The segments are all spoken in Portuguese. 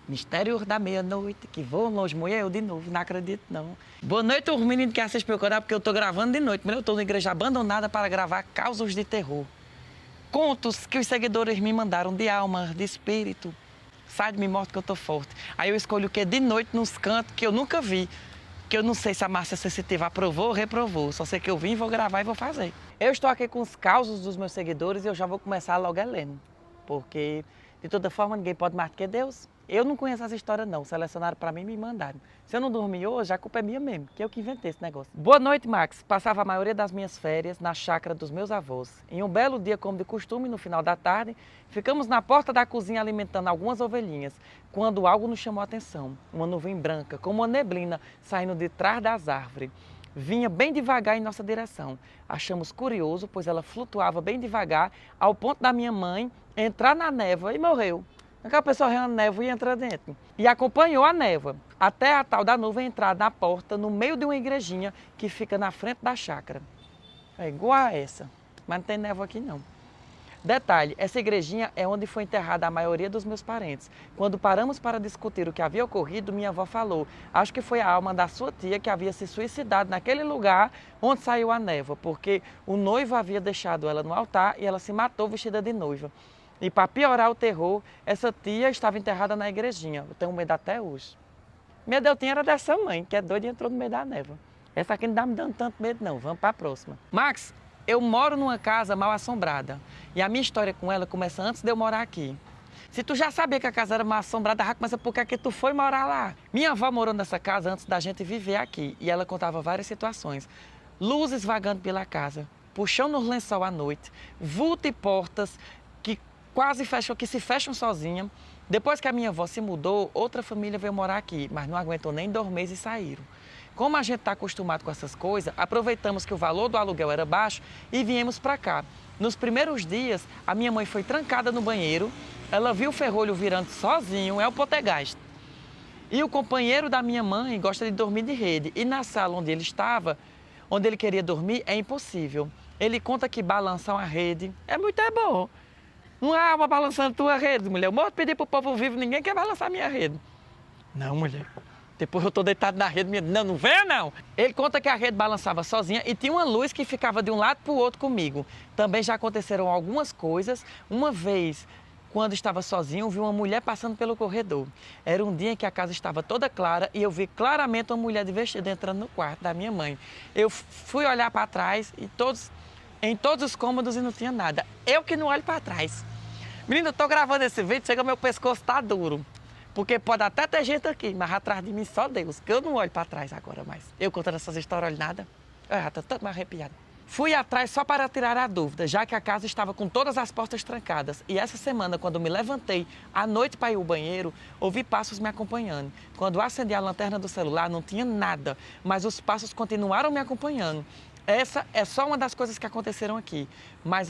Mistério da meia-noite, que vou longe, mulher, eu de novo, não acredito não. Boa noite, os meninos que assistem meu canal, porque eu tô gravando de noite, mas eu tô na igreja abandonada para gravar causos de terror. Contos que os seguidores me mandaram de alma, de espírito. Sai de mim, morto que eu tô forte. Aí eu escolho o quê? De noite, nos cantos que eu nunca vi. Que eu não sei se a Márcia Sensitiva aprovou ou reprovou. Só sei que eu vim, vou gravar e vou fazer. Eu estou aqui com os causos dos meus seguidores e eu já vou começar logo lendo. Porque, de toda forma, ninguém pode mais do que Deus. Eu não conheço essa história não, selecionaram para mim e me mandaram. Se eu não dormir hoje, a culpa é minha mesmo, que eu que inventei esse negócio. Boa noite, Max. Passava a maioria das minhas férias na chácara dos meus avós. Em um belo dia, como de costume, no final da tarde, ficamos na porta da cozinha alimentando algumas ovelhinhas, quando algo nos chamou a atenção. Uma nuvem branca, com uma neblina, saindo de trás das árvores. Vinha bem devagar em nossa direção. Achamos curioso, pois ela flutuava bem devagar, ao ponto da minha mãe entrar na névoa e morreu. Aquela pessoa reu a névoa e entra dentro. E acompanhou a névoa, até a tal da nuvem entrar na porta, no meio de uma igrejinha que fica na frente da chácara. É igual a essa, mas não tem névoa aqui não. Detalhe, essa igrejinha é onde foi enterrada a maioria dos meus parentes. Quando paramos para discutir o que havia ocorrido, minha avó falou: acho que foi a alma da sua tia que havia se suicidado naquele lugar onde saiu a névoa, porque o noivo havia deixado ela no altar e ela se matou vestida de noiva. E para piorar o terror, essa tia estava enterrada na igrejinha. Eu tenho medo até hoje. Medo eu tinha era dessa mãe, que é doida e entrou no meio da névoa. Essa aqui não dá me dando tanto medo não, vamos para a próxima. Max, eu moro numa casa mal assombrada. E a minha história com ela começa antes de eu morar aqui. Se tu já sabia que a casa era mal assombrada, já começa por que tu foi morar lá. Minha avó morou nessa casa antes da gente viver aqui. E ela contava várias situações. Luzes vagando pela casa, puxão nos lençol à noite, vulto e portas que quase fecham, que se fecham sozinha. Depois que a minha avó se mudou, outra família veio morar aqui, mas não aguentou nem 2 meses e saíram. Como a gente está acostumado com essas coisas, aproveitamos que o valor do aluguel era baixo e viemos para cá. Nos primeiros dias, a minha mãe foi trancada no banheiro, ela viu o ferrolho virando sozinho, é o poltergeist. E o companheiro da minha mãe gosta de dormir de rede, e na sala onde ele estava, onde ele queria dormir, é impossível. Ele conta que balançar uma rede é muito bom. Não há uma balançando tua rede, mulher. Eu morro de pedir pro povo vivo, ninguém quer balançar minha rede. Não, mulher. Depois eu tô deitado na rede, minha... Não venha não. Ele conta que a rede balançava sozinha e tinha uma luz que ficava de um lado pro outro comigo. Também já aconteceram algumas coisas. Uma vez, quando estava sozinho, vi uma mulher passando pelo corredor. Era um dia em que a casa estava toda clara e eu vi claramente uma mulher de vestido entrando no quarto da minha mãe. Eu fui olhar para trás e em todos os cômodos e não tinha nada. Eu que não olho para trás. Menina, eu tô gravando esse vídeo, chega meu pescoço tá duro. Porque pode até ter gente aqui, mas atrás de mim só Deus, que eu não olho para trás agora mais. Eu contando essas histórias, olho nada. Eu já tô tanto mais arrepiada. Fui atrás só para tirar a dúvida, já que a casa estava com todas as portas trancadas. E essa semana, quando me levantei à noite para ir ao banheiro, ouvi passos me acompanhando. Quando acendi a lanterna do celular, não tinha nada, mas os passos continuaram me acompanhando. Essa é só uma das coisas que aconteceram aqui, mas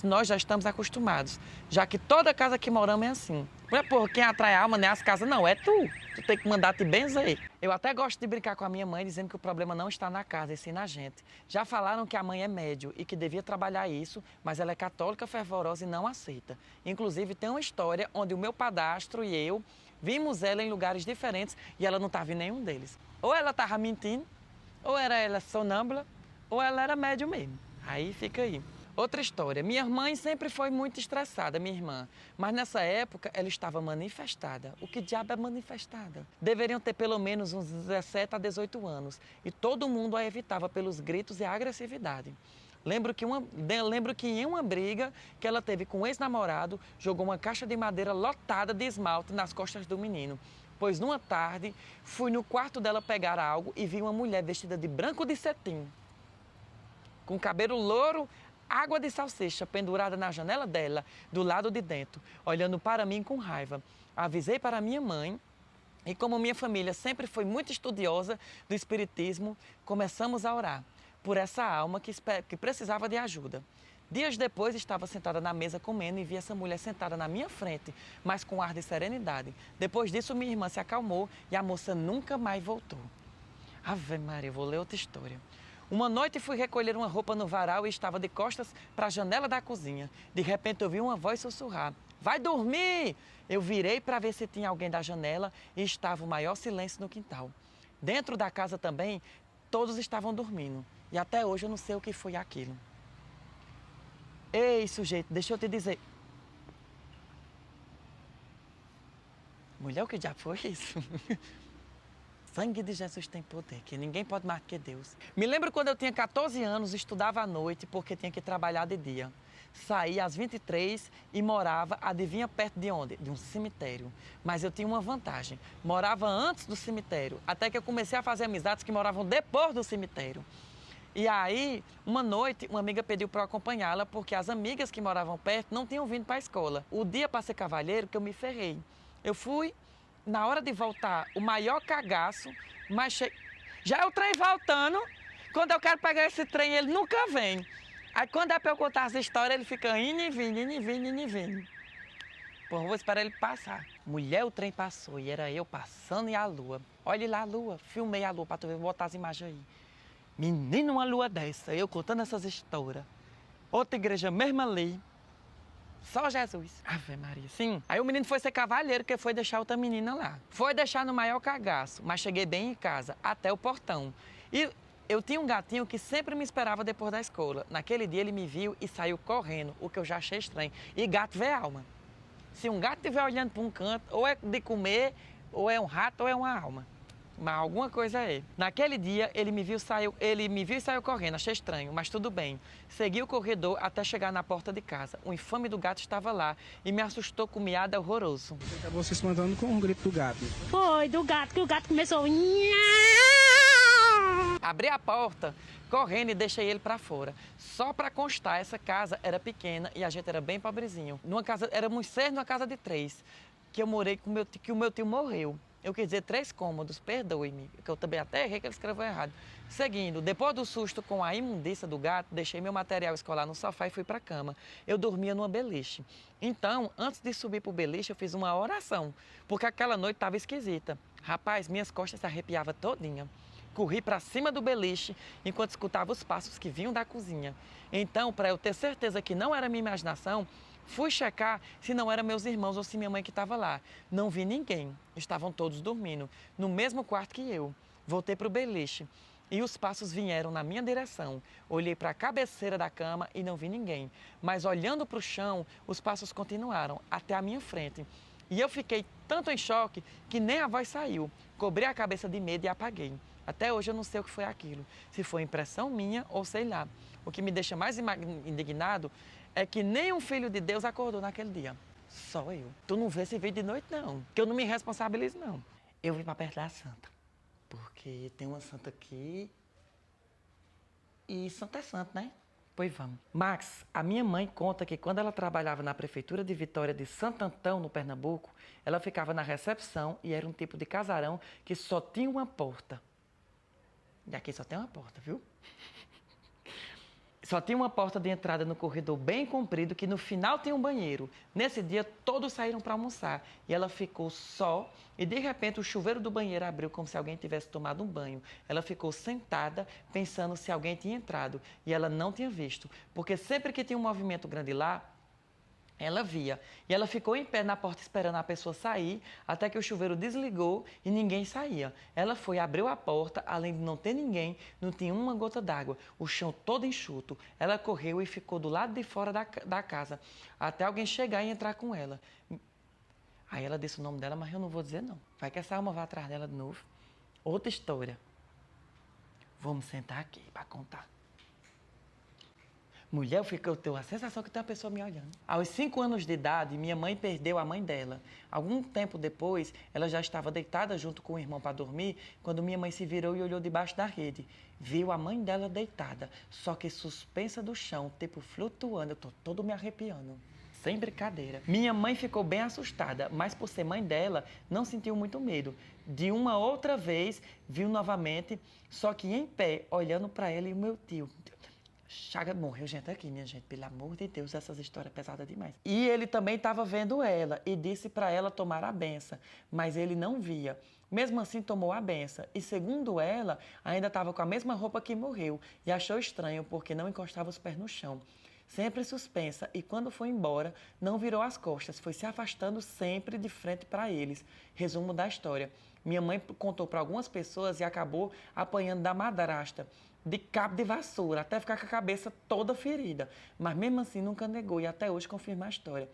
nós já estamos acostumados, já que toda casa que moramos é assim. Não é por quem atrai a alma, nem as casas, não, é tu. Tu tem que mandar te benzer. Eu até gosto de brincar com a minha mãe, dizendo que o problema não está na casa, e sim na gente. Já falaram que a mãe é médio e que devia trabalhar isso, mas ela é católica fervorosa e não aceita. Inclusive, tem uma história onde o meu padrasto e eu vimos ela em lugares diferentes e ela não estava em nenhum deles. Ou ela estava mentindo, ou era ela sonâmbula, ou ela era médium mesmo. Aí fica aí. Outra história. Minha mãe sempre foi muito estressada, minha irmã. Mas nessa época ela estava manifestada. O que diabo é manifestada? Deveriam ter pelo menos uns 17 a 18 anos. E todo mundo a evitava pelos gritos e a agressividade. Lembro que em uma briga que ela teve com um ex-namorado, jogou uma caixa de madeira lotada de esmalte nas costas do menino. Pois numa tarde, fui no quarto dela pegar algo e vi uma mulher vestida de branco de cetim, com cabelo louro, água de salsicha pendurada na janela dela, do lado de dentro, olhando para mim com raiva. Avisei para minha mãe e, como minha família sempre foi muito estudiosa do espiritismo, começamos a orar por essa alma que precisava de ajuda. Dias depois, estava sentada na mesa comendo e vi essa mulher sentada na minha frente, mas com ar de serenidade. Depois disso, minha irmã se acalmou e a moça nunca mais voltou. Ave Maria, vou ler outra história. Uma noite fui recolher uma roupa no varal e estava de costas para a janela da cozinha. De repente, ouvi uma voz sussurrar: vai dormir! Eu virei para ver se tinha alguém da janela e estava o maior silêncio no quintal. Dentro da casa também, todos estavam dormindo. E até hoje eu não sei o que foi aquilo. Ei, sujeito, deixa eu te dizer. Mulher, o que diabo foi isso? Sangue de Jesus tem poder, que ninguém pode mais que Deus. Me lembro quando eu tinha 14 anos, estudava à noite porque tinha que trabalhar de dia. Saía às 23 e morava, adivinha perto de onde? De um cemitério. Mas eu tinha uma vantagem, morava antes do cemitério, até que eu comecei a fazer amizades que moravam depois do cemitério. E aí, uma noite, uma amiga pediu para eu acompanhá-la porque as amigas que moravam perto não tinham vindo para a escola. O dia para ser cavalheiro que eu me ferrei. Eu fui, na hora de voltar, o maior cagaço, mas já é o trem voltando. Quando eu quero pegar esse trem, ele nunca vem. Aí quando é para eu contar essa história, ele fica indo e vindo, indo e vindo, indo e vindo. Pô, vou esperar ele passar. Mulher, o trem passou e era eu passando e a lua. Olha lá a lua, filmei a lua para tu ver, vou botar as imagens aí. Menino, uma lua dessa, eu contando essas histórias. Outra igreja mesmo ali. Só Jesus. Ave Maria. Sim. Aí o menino foi ser cavalheiro, que foi deixar outra menina lá. Foi deixar no maior cagaço, mas cheguei bem em casa, até o portão. E eu tinha um gatinho que sempre me esperava depois da escola. Naquele dia ele me viu e saiu correndo, o que eu já achei estranho. E gato vê alma. Se um gato estiver olhando para um canto, ou é de comer, ou é um rato, ou é uma alma. Mas alguma coisa é. Naquele dia, ele me viu e saiu correndo, achei estranho, mas tudo bem. Segui o corredor até chegar na porta de casa. O infame do gato estava lá e me assustou com um miado horroroso. Você acabou se espantando com o grito do gato. Foi, do gato, que o gato começou... Abri a porta, correndo e deixei ele para fora. Só para constar, essa casa era pequena e a gente era bem pobrezinho. Éramos 6 numa casa de 3, que eu morei com que o meu tio morreu. Eu quis dizer 3 cômodos, perdoe-me, que eu também até errei que ele escreveu errado. Seguindo, depois do susto com a imundícia do gato, deixei meu material escolar no sofá e fui para a cama. Eu dormia numa beliche. Então, antes de subir para o beliche, eu fiz uma oração, porque aquela noite estava esquisita. Rapaz, minhas costas se arrepiavam todinha. Corri para cima do beliche enquanto escutava os passos que vinham da cozinha. Então, para eu ter certeza que não era minha imaginação, fui checar se não eram meus irmãos ou se minha mãe que estava lá. Não vi ninguém. Estavam todos dormindo, no mesmo quarto que eu. Voltei para o beliche e os passos vieram na minha direção. Olhei para a cabeceira da cama e não vi ninguém. Mas olhando para o chão, os passos continuaram até a minha frente. E eu fiquei tanto em choque que nem a voz saiu. Cobri a cabeça de medo e apaguei. Até hoje eu não sei o que foi aquilo, se foi impressão minha ou sei lá. O que me deixa mais indignado é que nenhum filho de Deus acordou naquele dia. Só eu. Tu não vê esse vídeo de noite, não. Que eu não me responsabilizo, não. Eu vim para perto da santa. Porque tem uma santa aqui e santa é santo, né? Pois vamos. Max, a minha mãe conta que quando ela trabalhava na prefeitura de Vitória de Santo Antão, no Pernambuco, ela ficava na recepção e era um tipo de casarão que só tinha uma porta. E aqui só tem uma porta, viu? Só tinha uma porta de entrada no corredor bem comprido, que no final tinha um banheiro. Nesse dia, todos saíram para almoçar. E ela ficou só e, de repente, o chuveiro do banheiro abriu como se alguém tivesse tomado um banho. Ela ficou sentada, pensando se alguém tinha entrado. E ela não tinha visto, porque sempre que tinha um movimento grande lá, ela via. E ela ficou em pé na porta esperando a pessoa sair, até que o chuveiro desligou e ninguém saía. Ela foi, abriu a porta, além de não ter ninguém, não tinha uma gota d'água, o chão todo enxuto. Ela correu e ficou do lado de fora da casa, até alguém chegar e entrar com ela. Aí ela disse o nome dela, mas eu não vou dizer não. Vai que essa alma vai atrás dela de novo. Outra história. Vamos sentar aqui para contar. Mulher, eu tenho a sensação que tem uma pessoa me olhando. Aos 5 anos de idade, minha mãe perdeu a mãe dela. Algum tempo depois, ela já estava deitada junto com o irmão para dormir, quando minha mãe se virou e olhou debaixo da rede. Viu a mãe dela deitada, só que suspensa do chão, tipo flutuando. Eu tô todo me arrepiando. Sem brincadeira. Minha mãe ficou bem assustada, mas por ser mãe dela, não sentiu muito medo. De uma outra vez, viu novamente, só que em pé, olhando para ela e o meu tio. Chaga morreu gente aqui, minha gente. Pelo amor de Deus, essas histórias pesadas demais. E ele também estava vendo ela e disse para ela tomar a benção, mas ele não via. Mesmo assim, tomou a benção. E segundo ela, ainda estava com a mesma roupa que morreu e achou estranho porque não encostava os pés no chão. sempre suspensa, e quando foi embora, não virou as costas, foi se afastando sempre de frente para eles. Resumo da história. Minha mãe contou para algumas pessoas e acabou apanhando da madrasta, de cabo de vassoura, até ficar com a cabeça toda ferida. Mas mesmo assim nunca negou e até hoje confirma a história.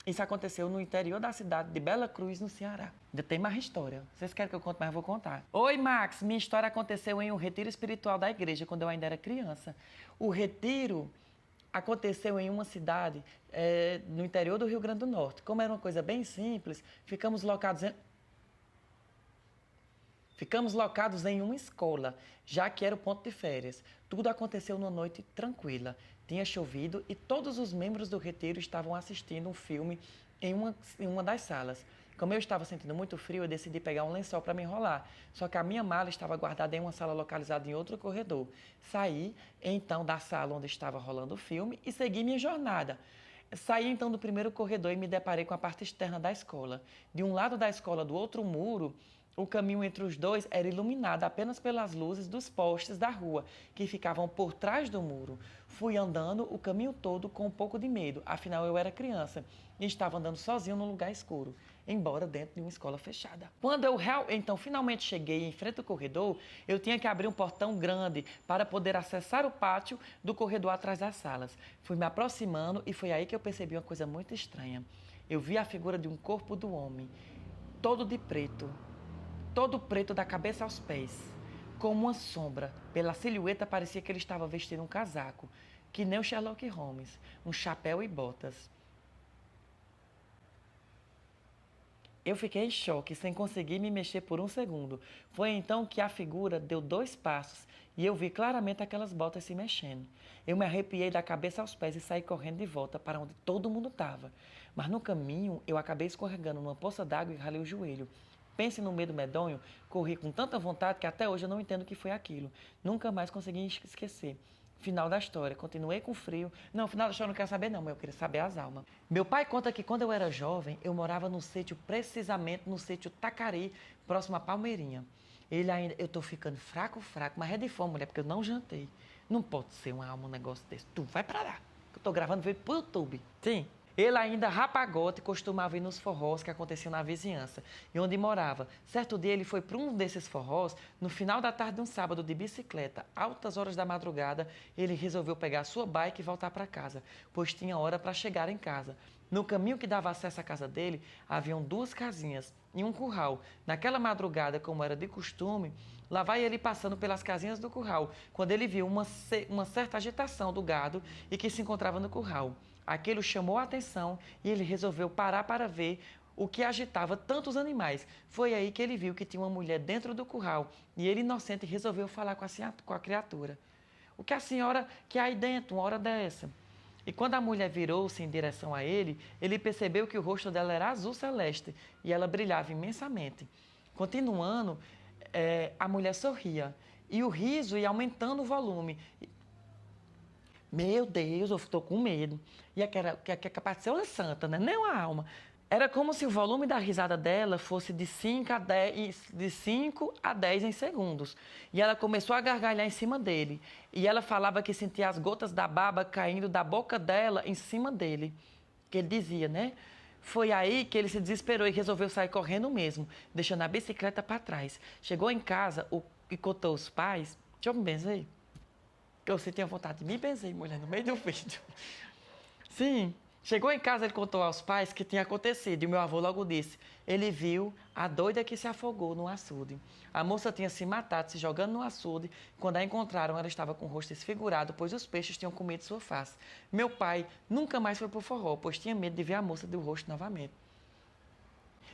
Isso aconteceu no interior da cidade de Bela Cruz, no Ceará. Ainda tem mais história. Vocês querem que eu conte, mas eu vou contar. Oi, Max. Minha história aconteceu em um retiro espiritual da igreja, quando eu ainda era criança. O retiro aconteceu em uma cidade no interior do Rio Grande do Norte. Como era uma coisa bem simples, ficamos locados em uma escola, já que era o ponto de férias. Tudo aconteceu numa noite tranquila. Tinha chovido e todos os membros do retiro estavam assistindo um filme em uma das salas. Como eu estava sentindo muito frio, eu decidi pegar um lençol para me enrolar. Só que a minha mala estava guardada em uma sala localizada em outro corredor. Saí, então, da sala onde estava rolando o filme e segui minha jornada. Saí então do primeiro corredor e me deparei com a parte externa da escola. De um lado da escola, do outro muro, o caminho entre os dois era iluminado apenas pelas luzes dos postes da rua, que ficavam por trás do muro. Fui andando o caminho todo com um pouco de medo, afinal eu era criança e estava andando sozinho num lugar escuro, embora dentro de uma escola fechada. Quando eu então finalmente cheguei em frente ao corredor, eu tinha que abrir um portão grande para poder acessar o pátio do corredor atrás das salas. Fui me aproximando e foi aí que eu percebi uma coisa muito estranha. Eu vi a figura de um corpo do homem, todo preto da cabeça aos pés, como uma sombra. Pela silhueta parecia que ele estava vestindo um casaco, que nem o Sherlock Holmes, um chapéu e botas. Eu fiquei em choque, sem conseguir me mexer por um segundo. Foi então que a figura deu 2 passos e eu vi claramente aquelas botas se mexendo. Eu me arrepiei da cabeça aos pés e saí correndo de volta para onde todo mundo estava. Mas no caminho, eu acabei escorregando numa poça d'água e ralei o joelho. Pense no medo medonho, corri com tanta vontade que até hoje eu não entendo o que foi aquilo. Nunca mais consegui esquecer. Final da história, continuei com frio. Não, final da história eu não quero saber não, mas eu queria saber as almas. Meu pai conta que quando eu era jovem, eu morava no sítio, precisamente no sítio Tacari, próximo a Palmeirinha. Eu tô ficando fraco, mas é de fome, mulher, porque eu não jantei. Não pode ser uma alma um negócio desse. Tu vai pra lá, que eu tô gravando vídeo pro YouTube. Sim. Ele ainda rapagote costumava ir nos forrós que aconteciam na vizinhança e onde morava. Certo dia ele foi para um desses forrós, no final da tarde de um sábado de bicicleta, altas horas da madrugada, ele resolveu pegar sua bike e voltar para casa, pois tinha hora para chegar em casa. No caminho que dava acesso à casa dele, haviam 2 casinhas e um curral. Naquela madrugada, como era de costume, lá vai ele passando pelas casinhas do curral, quando ele viu uma certa agitação do gado e que se encontrava no curral. Aquilo chamou a atenção e ele resolveu parar para ver o que agitava tantos animais. Foi aí que ele viu que tinha uma mulher dentro do curral e ele, inocente, resolveu falar com a criatura. O que a senhora quer aí dentro, uma hora dessa? E quando a mulher virou-se em direção a ele, ele percebeu que o rosto dela era azul celeste e ela brilhava imensamente. Continuando, a mulher sorria e o riso ia aumentando o volume. Meu Deus, eu estou com medo. E que é capaz de ser uma santa, né? Nem uma alma. Era como se o volume da risada dela fosse de 5 a 10 em segundos. E ela começou a gargalhar em cima dele. E ela falava que sentia as gotas da baba caindo da boca dela em cima dele. Que ele dizia, né? Foi aí que ele se desesperou e resolveu sair correndo mesmo, deixando a bicicleta para trás. Chegou em casa e contou os pais. Deixa eu me benzer. Que você tinha vontade de me benzer, mulher, no meio do vídeo. Sim. Chegou em casa, ele contou aos pais que tinha acontecido. E meu avô logo disse, ele viu a doida que se afogou no açude. A moça tinha se matado, se jogando no açude. Quando a encontraram, ela estava com o rosto desfigurado, pois os peixes tinham comido sua face. Meu pai nunca mais foi pro forró, pois tinha medo de ver a moça do rosto novamente.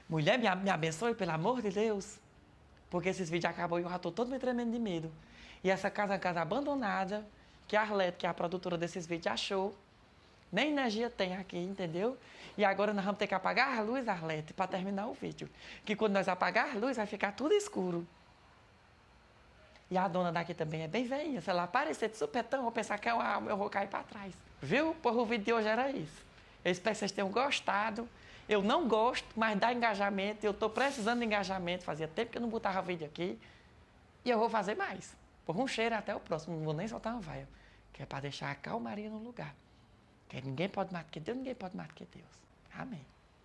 Mulher, me abençoe, pelo amor de Deus. Porque esses vídeos acabam e eu já estou todo me tremendo de medo. E essa casa é uma casa abandonada, que a Arlete, que é a produtora desses vídeos, achou. Nem energia tem aqui, entendeu? E agora nós vamos ter que apagar a luz, Arlete, para terminar o vídeo. Que quando nós apagar a luz, vai ficar tudo escuro. E a dona daqui também é bem velhinha. Se ela aparecer de supetão, eu vou pensar que é uma alma, eu vou cair para trás. Viu? Porra, o vídeo de hoje era isso. Eu espero que vocês tenham gostado. Eu não gosto, mas dá engajamento. Eu estou precisando de engajamento. Fazia tempo que eu não botava vídeo aqui. E eu vou fazer mais. Por um cheiro, até o próximo. Não vou nem soltar uma vaia. Que é para deixar a calmaria no lugar. Porque ninguém pode mais do que Deus, ninguém pode mais do que Deus. Amém.